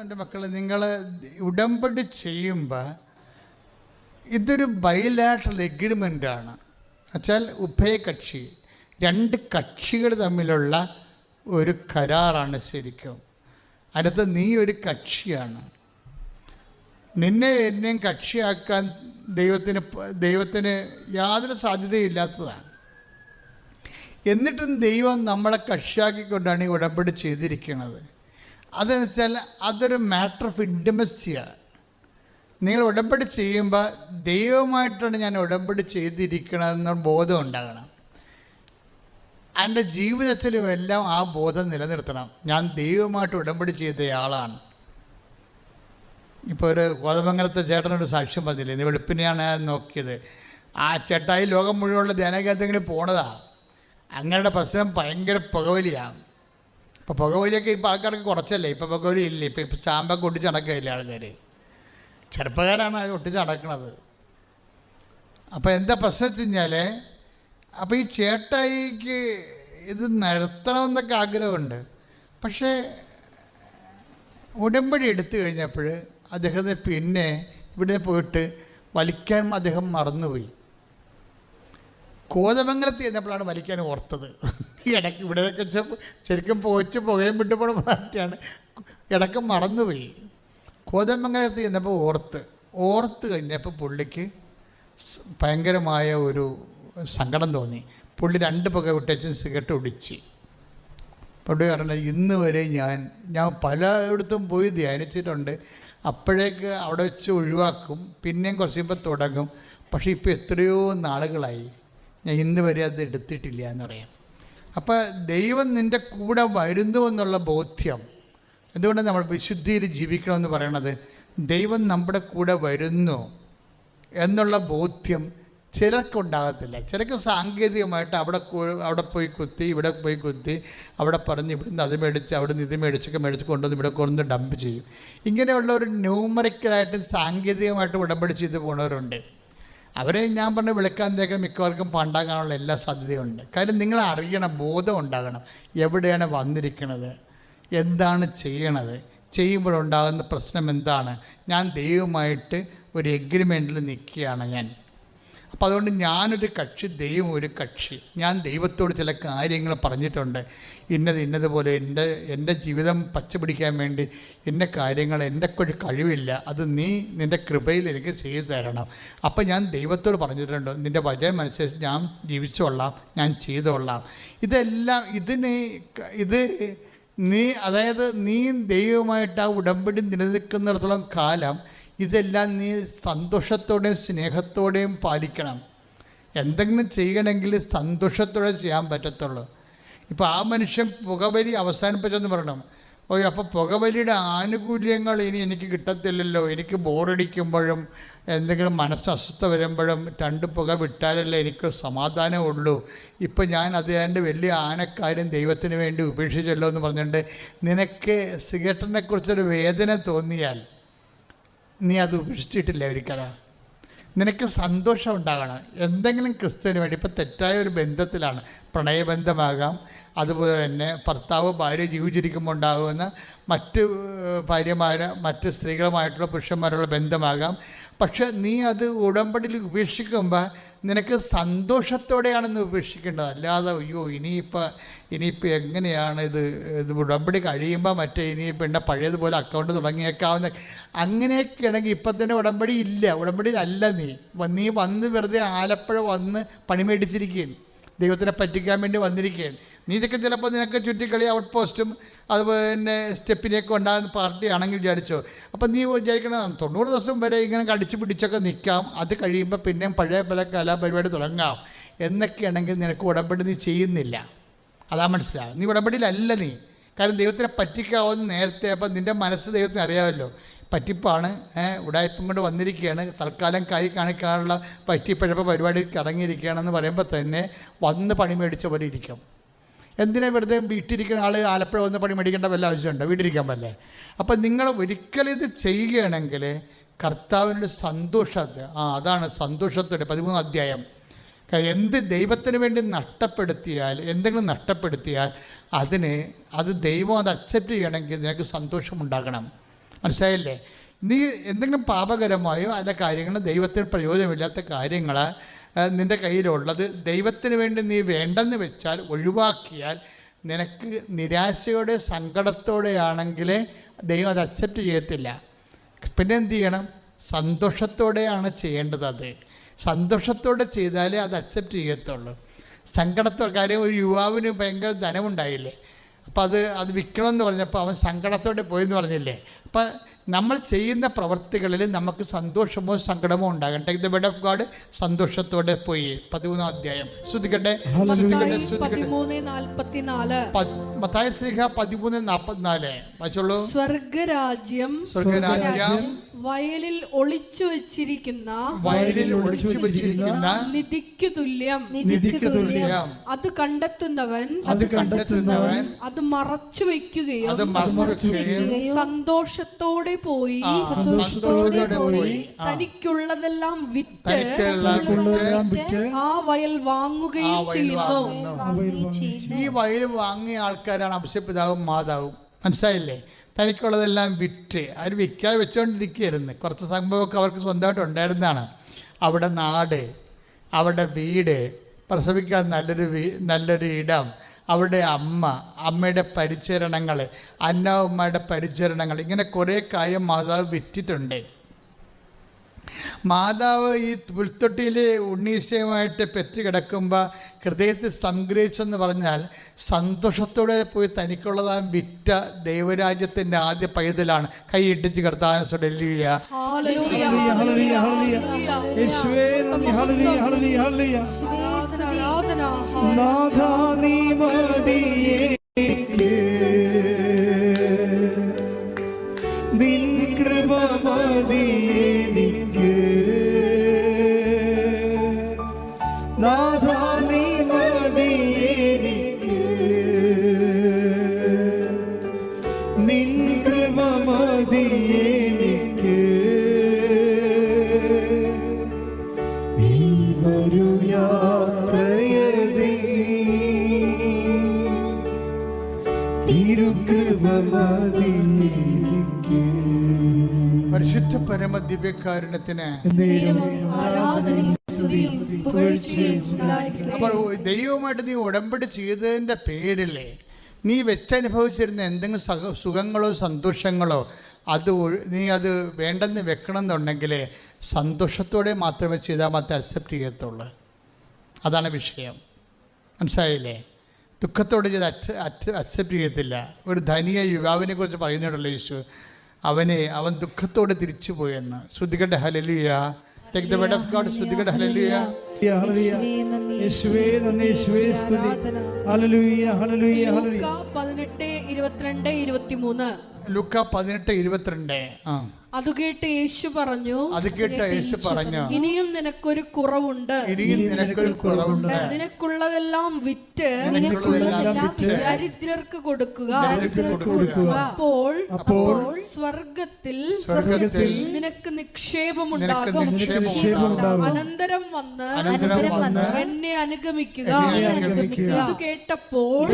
എൻ്റെ മക്കൾ, നിങ്ങൾ ഉടമ്പടി ചെയ്യുമ്പോൾ ഇതൊരു ബൈലാറ്ററൽ എഗ്രിമെൻ്റാണ്. എന്നുവെച്ചാൽ ഉഭയകക്ഷി, രണ്ട് കക്ഷികൾ തമ്മിലുള്ള ഒരു കരാറാണ് ശരിക്കും. അതിനകത്ത് നീ ഒരു കക്ഷിയാണ്. നിന്നെ എന്നെയും കക്ഷിയാക്കാൻ ദൈവത്തിന് യാതൊരു സാധ്യതയില്ലാത്തതാണ്. എന്നിട്ടും ദൈവം നമ്മളെ കക്ഷിയാക്കിക്കൊണ്ടാണ് ഈ ഉടമ്പടി ചെയ്തിരിക്കുന്നത്. അതെന്ന് വെച്ചാൽ അതൊരു മാറ്റർ ഓഫ് ഇൻറ്റിമസിയാണ്. നിങ്ങൾ ഉടമ്പടി ചെയ്യുമ്പോൾ ദൈവമായിട്ടാണ് ഞാൻ ഉടമ്പടി ചെയ്തിരിക്കണമെന്ന ബോധം ഉണ്ടാകണം. എൻ്റെ ജീവിതത്തിലും എല്ലാം ആ ബോധം നിലനിർത്തണം. ഞാൻ ദൈവമായിട്ട് ഉടമ്പടി ചെയ്തയാളാണ്. ഇപ്പോൾ ഒരു കോതമംഗലത്തെ ചേട്ടനൊരു സാക്ഷ്യം പറഞ്ഞില്ലേ, ഇന്ന് വെളുപ്പിനെയാണ് നോക്കിയത്. ആ ചേട്ടായി ലോകം മുഴുവനുള്ള ധ്യാനകേന്ദ്രങ്ങളിൽ പോണതാണ്. അങ്ങനെയുള്ള പ്രശ്നം ഭയങ്കര പുകവലിയാണ്. ഇപ്പോൾ പുകവലിയൊക്കെ ഇപ്പോൾ ആൾക്കാർക്ക് കുറച്ചല്ലേ, ഇപ്പോൾ പുകവലി ഇല്ല. ഇപ്പോൾ സ്റ്റാമ്പൊക്കെ ഒട്ടിച്ച് നടക്കുകയില്ല ആൾക്കാർ. ചെറുപ്പക്കാരാണ് അത് ഒട്ടിച്ച് നടക്കുന്നത്. അപ്പോൾ എന്താ പ്രശ്നം വെച്ച് കഴിഞ്ഞാൽ, അപ്പോൾ ഈ ചേട്ടായിക്ക് ഇത് നടത്തണമെന്നൊക്കെ ആഗ്രഹമുണ്ട്. പക്ഷേ ഉടമ്പടി എടുത്തു കഴിഞ്ഞപ്പോൾ അദ്ദേഹത്തിന് പിന്നെ ഇവിടെ പോയിട്ട് വലിക്കാൻ അദ്ദേഹം മറന്നുപോയി. കോതമംഗലത്ത് ചെന്നപ്പോഴാണ് വലിക്കാൻ ഓർത്തത്. ഇടയ്ക്ക് ഇവിടെയൊക്കെ ശരിക്കും പോയിച്ച് പുകയും വിട്ടുപോണ മാറ്റാണ്, ഇടയ്ക്ക് മറന്നുപോയി. കോതമംഗലത്ത് ചെന്നപ്പോൾ ഓർത്ത് കഴിഞ്ഞപ്പോൾ പുള്ളിക്ക് ഭയങ്കരമായ ഒരു സങ്കടം തോന്നി. പുള്ളി 2 പുക വിട്ടേച്ചും സിഗരറ്റ് ഒടിച്ച്. പുള്ളി പറഞ്ഞത്, ഇന്ന് വരെ ഞാൻ പലയിടത്തും പോയി ധ്യാനിച്ചിട്ടുണ്ട്. അപ്പോഴേക്ക് അവിടെ വെച്ച് ഒഴിവാക്കും, പിന്നെയും കുറച്ച് കഴിയുമ്പോൾ തുടങ്ങും. പക്ഷേ ഇപ്പോൾ എത്രയോ നാളുകളായി ഞാൻ ഇന്ന് വരെ അത് എടുത്തിട്ടില്ല എന്ന് പറയാം. അപ്പോൾ ദൈവം നിൻ്റെ കൂടെ വരുന്നു എന്നുള്ള ബോധ്യം, എന്തുകൊണ്ട് നമ്മൾ വിശുദ്ധിയിൽ ജീവിക്കണമെന്ന് പറയണത്, ദൈവം നമ്മുടെ കൂടെ വരുന്നു എന്നുള്ള ബോധ്യം ചിലർക്കുണ്ടാകത്തില്ല. ചിലർക്ക് സാങ്കേതികമായിട്ട് അവിടെ പോയി കുത്തി, ഇവിടെ പോയി കുത്തി, അവിടെ പറഞ്ഞ് ഇവിടുന്ന് അത് മേടിച്ച് അവിടുന്ന് ഇത് മേടിച്ചൊക്കെ കൊണ്ടുവന്ന് ഇവിടെ കൊണ്ടുവന്ന് ഡംപ് ചെയ്യും. ഇങ്ങനെയുള്ള ഒരു ന്യൂമറിക്കലായിട്ട് സാങ്കേതികമായിട്ട് ഉടമ്പടി ചെയ്ത് പോകുന്നവരുണ്ട്. അവരെ ഞാൻ പറഞ്ഞ് വിളിക്കാൻ തേക്കാൻ മിക്കവർക്കും പണ്ടാകാനുള്ള എല്ലാ സാധ്യതയുണ്ട്. കാര്യം നിങ്ങൾ അറിയണം, ബോധം ഉണ്ടാകണം, എവിടെയാണ് വന്നിരിക്കുന്നത്, എന്താണ് ചെയ്യണത്, ചെയ്യുമ്പോഴുണ്ടാകുന്ന പ്രശ്നം എന്താണ്. ഞാൻ ദൈവമായിട്ട് ഒരു എഗ്രിമെൻറ്റിൽ നിൽക്കുകയാണ് ഞാൻ. അപ്പോൾ അതുകൊണ്ട് ഞാനൊരു കക്ഷി, ദൈവം ഒരു കക്ഷി. ഞാൻ ദൈവത്തോട് ചില കാര്യങ്ങൾ പറഞ്ഞിട്ടുണ്ട്, ഇന്നതുപോലെ എൻ്റെ ജീവിതം പച്ച പിടിക്കാൻ വേണ്ടി എൻ്റെ കാര്യങ്ങൾ എൻ്റെ ഒരു കഴിവില്ല, അത് നിൻ്റെ കൃപയിൽ എനിക്ക് ചെയ്തു തരണം. അപ്പോൾ ഞാൻ ദൈവത്തോട് പറഞ്ഞിട്ടുണ്ട്, നിൻ്റെ വചനം അനുസരിച്ച് ഞാൻ ജീവിച്ചോളാം, ഞാൻ ചെയ്തോളാം. ഇതെല്ലാം അതായത് നീ ദൈവമായിട്ട് ആ ഉടമ്പടി നിലനിൽക്കുന്നിടത്തോളം കാലം ഇതെല്ലാം നീ സന്തോഷത്തോടെയും സ്നേഹത്തോടെയും പാലിക്കണം. എന്തെങ്കിലും ചെയ്യണമെങ്കിൽ സന്തോഷത്തോടെ ചെയ്യാൻ പറ്റത്തുള്ളൂ. ഇപ്പോൾ ആ മനുഷ്യൻ പുകവലി അവസാനിപ്പിച്ചെന്ന് പറയണം. അപ്പോൾ പുകവലിയുടെ ആനുകൂല്യങ്ങൾ ഇനി എനിക്ക് കിട്ടത്തില്ലല്ലോ, എനിക്ക് ബോറടിക്കുമ്പോഴും എന്തെങ്കിലും മനസ്സസ്വസ്ഥ വരുമ്പോഴും 2 പുക വിട്ടാലല്ലേ എനിക്ക് സമാധാനമുള്ളൂ. ഇപ്പം ഞാൻ അത് വലിയ ആനക്കാരും ദൈവത്തിന് വേണ്ടി ഉപേക്ഷിച്ചല്ലോ എന്ന് പറഞ്ഞിട്ട് നിനക്ക് സിഗരറ്റിനെക്കുറിച്ചൊരു വേദന തോന്നിയാൽ നീ അത് ഉപേക്ഷിച്ചിട്ടില്ല ഒരിക്കലും. നിനക്ക് സന്തോഷം ഉണ്ടാകണം. എന്തെങ്കിലും ക്രിസ്തുവിന് വേണ്ടി, ഇപ്പോൾ തെറ്റായ ഒരു ബന്ധത്തിലാണ്, പ്രണയബന്ധമാകാം, അതുപോലെ തന്നെ ഭർത്താവ് ഭാര്യ ജീവിച്ചിരിക്കുമ്പോൾ ഉണ്ടാകുന്ന മറ്റ് മറ്റ് സ്ത്രീകളുമായിട്ടുള്ള പുരുഷന്മാരുള്ള ബന്ധമാകാം. പക്ഷെ നീ അത് ഉടമ്പടിയിൽ ഉപേക്ഷിക്കുമ്പോൾ നിനക്ക് സന്തോഷത്തോടെയാണെന്ന് ഉപേക്ഷിക്കേണ്ടത്. അല്ലാതെ അയ്യോ ഇനിയിപ്പോൾ എങ്ങനെയാണ് ഇത് ഉടമ്പടി കഴിയുമ്പോൾ ഇനിയിപ്പോൾ എൻ്റെ പഴയതുപോലെ അക്കൗണ്ട് തുടങ്ങിയേക്കാവുന്ന അങ്ങനെയൊക്കെയാണെങ്കിൽ ഇപ്പം തന്നെ ഉടമ്പടി ഇല്ല, ഉടമ്പടിയിലല്ല. നീ വന്ന് വെറുതെ ആലപ്പുഴ വന്ന് പണി മേടിച്ചിരിക്കുകയാണ്, ദൈവത്തിനെ പറ്റിക്കാൻ വേണ്ടി വന്നിരിക്കുകയാണ്. നീ ഇതൊക്കെ ചിലപ്പോൾ നിനക്ക് ചുറ്റിക്കളി ഔട്ട് പോസ്റ്റും അതുപോലെ തന്നെ സ്റ്റെപ്പിനെയൊക്കെ ഉണ്ടാകുന്ന പാർട്ടിയാണെങ്കിൽ വിചാരിച്ചോ. അപ്പം നീ വിചാരിക്കണം 90 ദിവസം വരെ ഇങ്ങനെ കടിച്ചു പിടിച്ചൊക്കെ നിൽക്കാം, അത് കഴിയുമ്പോൾ പിന്നെയും പഴയ പല കലാപരിപാടി തുടങ്ങാം എന്നൊക്കെയാണെങ്കിൽ നിനക്ക് ഉടമ്പടി നീ ചെയ്യുന്നില്ല. അതാ മനസ്സിലാവും. നീ ഉടമ്പടിയിലല്ല നീ. കാരണം ദൈവത്തിനെ പറ്റിക്കാവുന്ന നേരത്തെ, അപ്പം നിൻ്റെ മനസ്സ് ദൈവത്തിന് അറിയാമല്ലോ, പറ്റിപ്പാണ്, ഉടായ്പം കൊണ്ട് വന്നിരിക്കുകയാണ്, തൽക്കാലം കൈ കാണിക്കാനുള്ള പറ്റിപ്പഴപ്പം പരിപാടി ഇറങ്ങിയിരിക്കുകയാണെന്ന് പറയുമ്പോൾ തന്നെ വന്ന് പണി മേടിച്ച പോലെ ഇരിക്കും. എന്തിനാ വെറുതെ വീട്ടിലിരിക്കുന്ന ആൾ ആലപ്പുഴ വന്ന് പണി മേടിക്കേണ്ട വല്ല ആവശ്യമുണ്ടോ? വീട്ടിലിരിക്കാൻ പറ്റേ. അപ്പം നിങ്ങൾ ഒരിക്കലും ഇത് ചെയ്യുകയാണെങ്കിൽ കർത്താവിൻ്റെ സന്തോഷത്തെ, അതാണ് സന്തോഷത്തോടെ 13 അധ്യായം. ദൈവത്തിന് വേണ്ടി എന്തെങ്കിലും നഷ്ടപ്പെടുത്തിയാൽ അത് ദൈവം അത് അക്സെപ്റ്റ് ചെയ്യണമെങ്കിൽ നിനക്ക് സന്തോഷമുണ്ടാകണം. മനസ്സിലായില്ലേ? നീ എന്തെങ്കിലും പാപകരമായോ അല്ല കാര്യങ്ങൾ ദൈവത്തിന് പ്രയോജനമില്ലാത്ത കാര്യങ്ങൾ നിൻ്റെ കയ്യിലുള്ളത് ദൈവത്തിന് വേണ്ടി നീ വേണ്ടെന്ന് വെച്ചാൽ, ഒഴിവാക്കിയാൽ, നിനക്ക് നിരാശയോടെ സങ്കടത്തോടെയാണെങ്കിൽ ദൈവം അത് അക്സെപ്റ്റ് ചെയ്യത്തില്ല. പിന്നെ എന്ത് ചെയ്യണം? സന്തോഷത്തോടെയാണ് ചെയ്യേണ്ടത്. അത് സന്തോഷത്തോടെ ചെയ്താലേ അത് അക്സെപ്റ്റ് ചെയ്യത്തുള്ളൂ. സങ്കടത്തോടെ, കാര്യം ഒരു യുവാവിന് ഭയങ്കര ധനമുണ്ടായില്ലേ, അപ്പോൾ അത് വിൽക്കണമെന്ന് പറഞ്ഞപ്പോൾ അവൻ സങ്കടത്തോടെ പോയെന്ന് പറഞ്ഞില്ലേ. അപ്പം നമ്മൾ ചെയ്യുന്ന പ്രവർത്തികളിൽ നമുക്ക് സന്തോഷമോ സങ്കടമോ ഉണ്ടാകട്ടെ. Take the word of God. സന്തോഷത്തോടെ പോയി. 13-ാം അധ്യായം ശ്രദ്ധിക്കട്ടെ. മത്തായി ശ്ലീഹ 13:44 വായിച്ചോളൂ. സ്വർഗരാജ്യം വയലിൽ ഒളിച്ചു വെച്ചിരിക്കുന്ന നിധിക്കു തുല്യം. അത് കണ്ടെത്തുന്നവൻ അത് മറച്ചു വെക്കുകയും സന്തോഷത്തോടെ പോയി തനിക്കുള്ളതെല്ലാം വിറ്റ് ആ വയൽ വാങ്ങുകയും ചെയ്യുന്നു. ഈ വയൽ വാങ്ങിയ ആൾക്കാരാണ് അംശപിതാവും മാതാവും. മനസ്സിലായില്ലേ? തനിക്കുള്ളതെല്ലാം വിറ്റ്, അവർ വിൽക്കാതെ വെച്ചുകൊണ്ടിരിക്കുകയായിരുന്നു. കുറച്ച് സംഭവമൊക്കെ അവർക്ക് സ്വന്തമായിട്ട് ഉണ്ടായിരുന്നതാണ്. അവിടെ നാട്, അവിടെ വീട്, പ്രസവിക്കാൻ നല്ലൊരു ഇടം, അവിടെ അമ്മയുടെ പരിചരണങ്ങൾ, അന്നമ്മയുടെ പരിചരണങ്ങൾ, ഇങ്ങനെ കുറേ കാര്യം മാതാവ് വിറ്റിട്ടുണ്ട്. മാതാവ് ഈ പുൽത്തൊട്ടിയിൽ ഉണ്ണീശയുമായിട്ട് പെറ്റ് കിടക്കുമ്പോൾ ഹൃദയത്തിൽ സംഗ്രഹിച്ചെന്ന് പറഞ്ഞാൽ സന്തോഷത്തോടെ പോയി തനിക്കുള്ളതാൻ വിറ്റ ദൈവരാജ്യത്തിൻ്റെ ആദ്യ പൈതലാണ്. കൈയിട്ടിച്ച് കർത്താവിനെ പരിശുദ്ധ പരമ ദിവ്യകാരുണ്യത്തിന്. അപ്പോൾ ദൈവവുമായിട്ട് നീ ഉടമ്പടി ചെയ്തതിൻ്റെ പേരില്ലേ നീ വെച്ചനുഭവിച്ചിരുന്ന എന്തെങ്കിലും സുഖങ്ങളോ സന്തോഷങ്ങളോ നീ അത് വേണ്ടെന്ന് വെക്കണമെന്നുണ്ടെങ്കിൽ സന്തോഷത്തോടെ മാത്രമേ ചെയ്താൽ മാത്രമേ അക്സെപ്റ്റ് ചെയ്യത്തുള്ളൂ. അതാണ് വിഷയം. മനസ്സിലായില്ലേ? ദുഃഖത്തോടെ ചെയ്ത് അക്സെപ്റ്റ് ചെയ്യത്തില്ല. ഒരു ധനിക യുവാവിനെ കുറിച്ച് പറയുന്നുണ്ടല്ലോ യേശു, അവൻ ദുഃഖത്തോടെ തിരിച്ചു പോയെന്ന്. ശ്രദ്ധിക്കട്ടെ. ഹല്ലേലൂയ. Take the word of God. ശ്രദ്ധിക്കട്ടെ. ഹല്ലേലൂയ. യേശുവേ നന്ദി, യേശുവേ സ്തുതി. ഹല്ലേലൂയ, ഹല്ലേലൂയ, ഹല്ലേലൂയ. ലൂക്ക 18:22. അത് കേട്ട് യേശു പറഞ്ഞു, ഇനിയും നിനക്കൊരു കുറവുണ്ട്. നിനക്കുള്ളതെല്ലാം വിറ്റ് ദരിദ്രർക്ക് കൊടുക്കുക. അപ്പോൾ സ്വർഗത്തിൽ നിനക്ക് നിക്ഷേപമുണ്ടാകും. അനന്തരം വന്ന് എന്നെ അനുഗമിക്കുക. ഇത് കേട്ടപ്പോൾ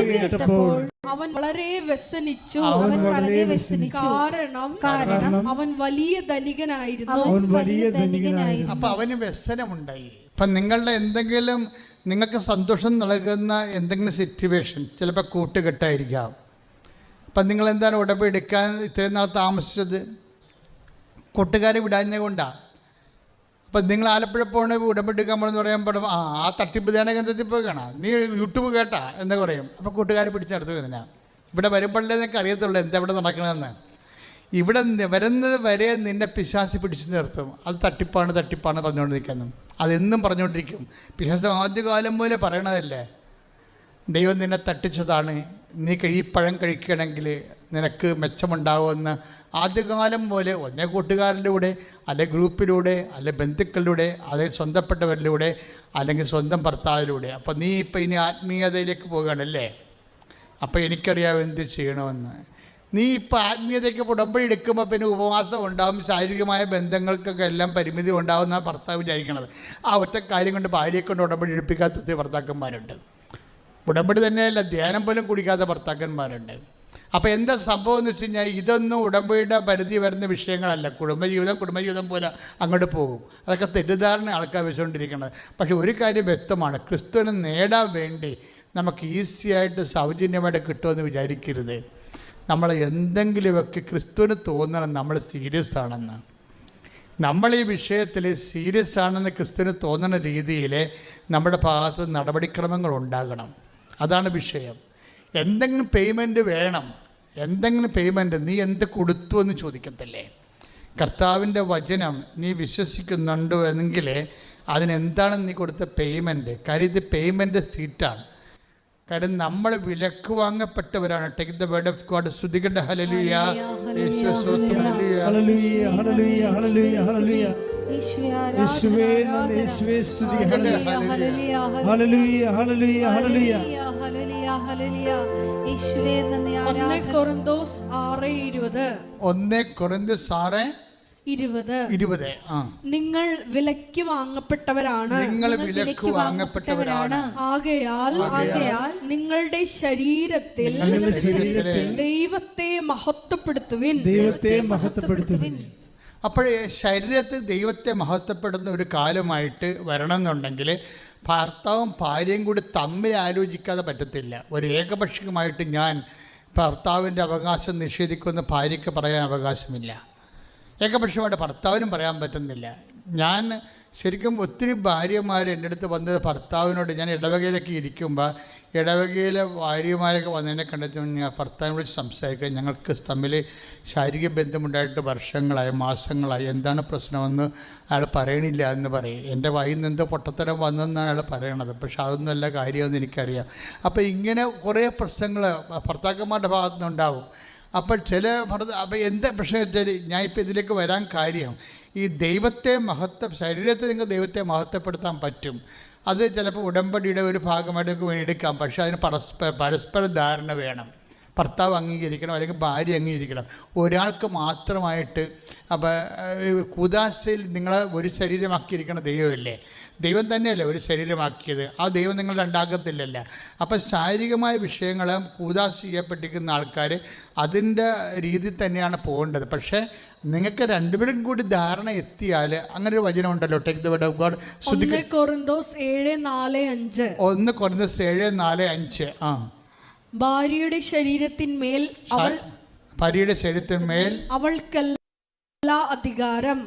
അവൻ വളരെ വ്യസനിച്ചു. കാരണം അവൻ വലിയ ധനികനായിരുന്നു. അപ്പൊ അവന് വ്യസനമുണ്ടായി. ഇപ്പം നിങ്ങളുടെ എന്തെങ്കിലും നിങ്ങൾക്ക് സന്തോഷം നൽകുന്ന എന്തെങ്കിലും സിറ്റുവേഷൻ, ചിലപ്പോൾ കൂട്ടുകെട്ടായിരിക്കാം. അപ്പം നിങ്ങൾ എന്താണ് ഉടമ്പടി എടുക്കാൻ ഇത്രയും നാൾ താമസിച്ചത്? കൂട്ടുകാരെ വിടാഞ്ഞ കൊണ്ടാണ്. അപ്പം നിങ്ങൾ ആലപ്പുഴ പോകണ ഉടമ്പടി എടുക്കാൻ പോകണമെന്ന് പറയുമ്പോൾ ആ തട്ടിപ്പ് ധ്യാന കേന്ദ്രത്തിൽ പോയി കാണാം, നീ യൂട്യൂബ് കേട്ടാ എന്ന് പറയും. അപ്പോൾ കൂട്ടുകാരെ പിടിച്ചെടുത്ത് ഇതിനാ. ഇവിടെ വരുമ്പോഴേ നിങ്ങൾക്ക് അറിയത്തുള്ളൂ എന്താ ഇവിടെ നടക്കണമെന്ന്. ഇവിടെ വരുന്നത് വരെ നിന്നെ പിശാച് പിടിച്ചു നിർത്തും. അത് തട്ടിപ്പാണ് പറഞ്ഞുകൊണ്ടിരിക്കുന്നു. അതെന്നും പറഞ്ഞുകൊണ്ടിരിക്കും. പിശാച് ആദ്യകാലം പോലെ പറയണതല്ലേ, ദൈവം നിന്നെ തട്ടിച്ചതാണ്, നീ ഈ പഴം കഴിക്കണമെങ്കിൽ നിനക്ക് മെച്ചമുണ്ടാവുമെന്ന് ആദ്യകാലം പോലെ ഒന്നേ കൂട്ടുകാരുടെ കൂടെ, അല്ലെ ഗ്രൂപ്പിലൂടെ, അല്ലെ ബന്ധുക്കളിലൂടെ, അല്ലെ സ്വന്തപ്പെട്ടവരിലൂടെ, അല്ലെങ്കിൽ സ്വന്തം ഭർത്താവിലൂടെ. അപ്പോൾ നീ ഇപ്പം ഇനി ആത്മീയതയിലേക്ക് പോകുകയാണല്ലേ, അപ്പോൾ എനിക്കറിയാം എന്ത് ചെയ്യണമെന്ന്. നീ ഇപ്പോൾ ആത്മീയതയ്ക്ക് ഉടമ്പടി എടുക്കുമ്പോൾ പിന്നെ ഉപവാസം ഉണ്ടാകും, ശാരീരികമായ ബന്ധങ്ങൾക്കൊക്കെ എല്ലാം പരിമിതി ഉണ്ടാകുന്ന ഭർത്താവ് വിചാരിക്കണത്. ആ ഒറ്റ കാര്യം കൊണ്ട് ഭാര്യയെ കൊണ്ട് ഉടമ്പടി എടുപ്പിക്കാത്ത ഭർത്താക്കന്മാരുണ്ട്. ഉടമ്പടി തന്നെയല്ല, ധ്യാനം പോലും കുടിക്കാത്ത ഭർത്താക്കന്മാരുണ്ട്. അപ്പോൾ എന്താ സംഭവം എന്ന് വെച്ച് കഴിഞ്ഞാൽ ഇതൊന്നും ഉടമ്പടിയുടെ പരിധി വരുന്ന വിഷയങ്ങളല്ല. കുടുംബജീവിതം പോലെ അങ്ങോട്ട് പോകും. അതൊക്കെ തെറ്റിദ്ധാരണ ആൾക്കാർ വെച്ചുകൊണ്ടിരിക്കുന്നത്. പക്ഷെ ഒരു കാര്യം വ്യക്തമാണ്, ക്രിസ്തുവിനെ നേടാൻ വേണ്ടി നമുക്ക് ഈസിയായിട്ട് സൗജന്യമായിട്ട് കിട്ടുമെന്ന് വിചാരിക്കരുത്. നമ്മൾ എന്തെങ്കിലുമൊക്കെ ക്രിസ്തുവിന് തോന്നണം നമ്മൾ സീരിയസ് ആണെന്ന്. നമ്മൾ ഈ വിഷയത്തിൽ സീരിയസ് ആണെന്ന് ക്രിസ്തുവിന് തോന്നുന്ന രീതിയിൽ നമ്മുടെ ഭാഗത്ത് നടപടിക്രമങ്ങൾ ഉണ്ടാകണം. അതാണ് വിഷയം. എന്തെങ്കിലും പേയ്മെൻറ്റ് വേണം, എന്തെങ്കിലും പേയ്മെൻറ്റ്. നീ എന്ത് കൊടുത്തു എന്ന് ചോദിക്കത്തില്ലേ? കർത്താവിൻ്റെ വചനം നീ വിശ്വസിക്കുന്നുണ്ടോ എങ്കിൽ അതിനെന്താണ് നീ കൊടുത്ത പേയ്മെൻറ്റ്? കാര്യം ഇത് പേയ്മെൻറ്റ് സീറ്റാണ്. കാര്യം നമ്മൾ വിലക്ക് വാങ്ങപ്പെട്ടവരാണ്. Take the word of God. സ്തുതിക്കട്ടെ. ഹല്ലേലൂയ, യേശുവേ സ്തോത്രം. ഹല്ലേലൂയ, ഹല്ലേലൂയ, ഹല്ലേലൂയ, ഹല്ലേലൂയ, യേശുവേ നന്ദി, യേശുവേ സ്തുതി. ഹല്ലേലൂയ, ഹല്ലേലൂയ, ഹല്ലേലൂയ, ഹല്ലേലൂയ, യേശുവേ നന്ദി. 1 കൊരിന്തോസ് 6:20. 1 കൊരിന്തോസ് 6:20. നിങ്ങൾ വിലയ്ക്ക് വാങ്ങപ്പെട്ടവരാണ്. നിങ്ങൾ വിലക്ക് വാങ്ങപ്പെട്ടവരാണ്. ആകയാൽ നിങ്ങളുടെ ശരീരത്തിൽ ദൈവത്തെ മഹത്വപ്പെടുത്തുവിൻ. അപ്പോഴേ ശരീരത്തിൽ ദൈവത്തെ മഹത്വപ്പെടുന്ന ഒരു കാലമായിട്ട് വരണമെന്നുണ്ടെങ്കിൽ ഭർത്താവും ഭാര്യയും കൂടി തമ്മിൽ ആലോചിക്കാതെ പറ്റത്തില്ല. ഒരു ഏകപക്ഷീയമായിട്ട് ഞാൻ ഭർത്താവിൻ്റെ അവകാശം നിഷേധിക്കുമെന്ന് ഭാര്യയ്ക്ക് പറയാൻ അവകാശമില്ല. ഏകപക്ഷീയമായിട്ട് ഭർത്താവിനും പറയാൻ പറ്റുന്നില്ല. ഞാൻ ശരിക്കും ഒത്തിരി ഭാര്യമാർ എൻ്റെ അടുത്ത് വന്നത് ഭർത്താവിനോട്, ഞാൻ ഇടവകയിലൊക്കെ ഇരിക്കുമ്പോൾ ഇടവകയിലെ ഭാര്യമാരൊക്കെ വന്നതിനെ കണ്ടിട്ട് ഞാൻ ഭർത്താവിനെ വിളിച്ച് സംസാരിക്കുക. ഞങ്ങൾക്ക് തമ്മിൽ ശാരീരിക ബന്ധമുണ്ടായിട്ട് വർഷങ്ങളായി, മാസങ്ങളായി, എന്താണ് പ്രശ്നമെന്ന് അയാൾ പറയണില്ല എന്ന് പറയും. എൻ്റെ വായിൽ നിന്ന് എന്തോ പൊട്ടത്തരം വന്നെന്നാണ് അയാൾ പറയണത്. പക്ഷെ അതൊന്നുമല്ല കാര്യമെന്ന് എനിക്കറിയാം. അപ്പോൾ ഇങ്ങനെ കുറേ പ്രശ്നങ്ങൾ ഭർത്താക്കന്മാരുടെ ഭാഗത്തു നിന്നുണ്ടാവും. അപ്പോൾ അപ്പോൾ എന്താ പ്രശ്നം വെച്ചാൽ, ഞാൻ ഇപ്പോൾ ഇതിലേക്ക് വരാൻ കാര്യം, ഈ ദൈവത്തെ ശരീരത്തിൽ നിങ്ങൾക്ക് ദൈവത്തെ മഹത്വപ്പെടുത്താൻ പറ്റും. അത് ചിലപ്പോൾ ഉടമ്പടിയുടെ ഒരു ഭാഗമായിട്ട് നിങ്ങൾക്ക് എടുക്കാം. പക്ഷേ അതിന് പരസ്പര ധാരണ വേണം. ഭർത്താവ് അംഗീകരിക്കണം, അല്ലെങ്കിൽ ഭാര്യ അംഗീകരിക്കണം. ഒരാൾക്ക് മാത്രമായിട്ട് അപ്പോൾ കൂദാശയിൽ നിങ്ങളെ ഒരു ശരീരമാക്കിയിരിക്കുന്ന ദൈവമല്ലേ? ദൈവം തന്നെയല്ലേ ഒരു ശരീരമാക്കിയത്? ആ ദൈവം നിങ്ങൾ രണ്ടാക്കത്തില്ലല്ലോ. അപ്പം ശാരീരികമായ വിഷയങ്ങൾ കൂദാശ ചെയ്യപ്പെട്ടിരിക്കുന്ന ആൾക്കാർ അതിൻ്റെ രീതിയിൽ തന്നെയാണ് പോകേണ്ടത്. പക്ഷേ നിങ്ങൾക്ക് രണ്ടുപേരും കൂടി ധാരണ എത്തിയാൽ, അങ്ങനെ ഒരു വചനം ഉണ്ടല്ലോ, take the word of God. 1 കൊരിന്തോസ് 7:4-5. 1 കൊരിന്തോസ് 7:4-5. ഭാര്യയുടെ ശരീരത്തിന്മേൽ അവൾക്കല്ല അധികാരം,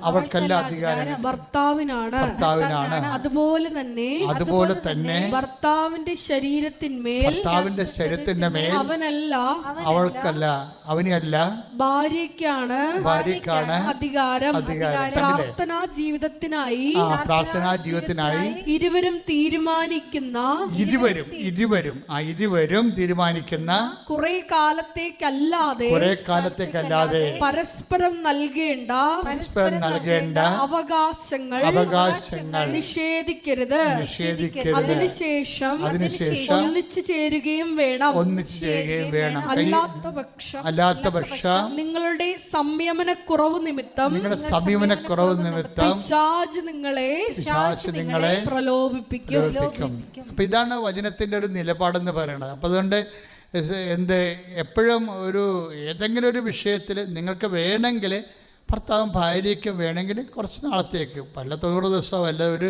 ഭർത്താവിനാണ്. അതുപോലെ തന്നെ ഭർത്താവിന്റെ ശരീരത്തിന്മേൽ അവനല്ല, അവൾക്കല്ല, അവനല്ല, ഭാര്യയ്ക്കാണ് അധികാരം. പ്രാർത്ഥനാ ജീവിതത്തിനായി ഇരുവരും തീരുമാനിക്കുന്ന കുറെ കാലത്തേക്കല്ലാതെ പരസ്പരം നൽകേണ്ട അവകാശങ്ങൾ നിഷേധിക്കരുത്. അതിനുശേഷം ഒന്നിച്ചു ചേരുകയും വേണം. അല്ലാത്ത പക്ഷം നിങ്ങളുടെ സംയമനക്കുറവ് നിമിത്തം പിശാച് നിങ്ങളെ പ്രലോഭിപ്പിക്കും. അപ്പം ഇതാണ് വചനത്തിൻ്റെ ഒരു നിലപാടെന്ന് പറയുന്നത്. അപ്പം അതുകൊണ്ട് എപ്പോഴും ഏതെങ്കിലും ഒരു വിഷയത്തിൽ നിങ്ങൾക്ക് വേണമെങ്കിൽ ഭർത്താവും ഭാര്യയ്ക്കും വേണമെങ്കിൽ കുറച്ച് നാളത്തേക്ക്, പല 90 ദിവസം അല്ല ഒരു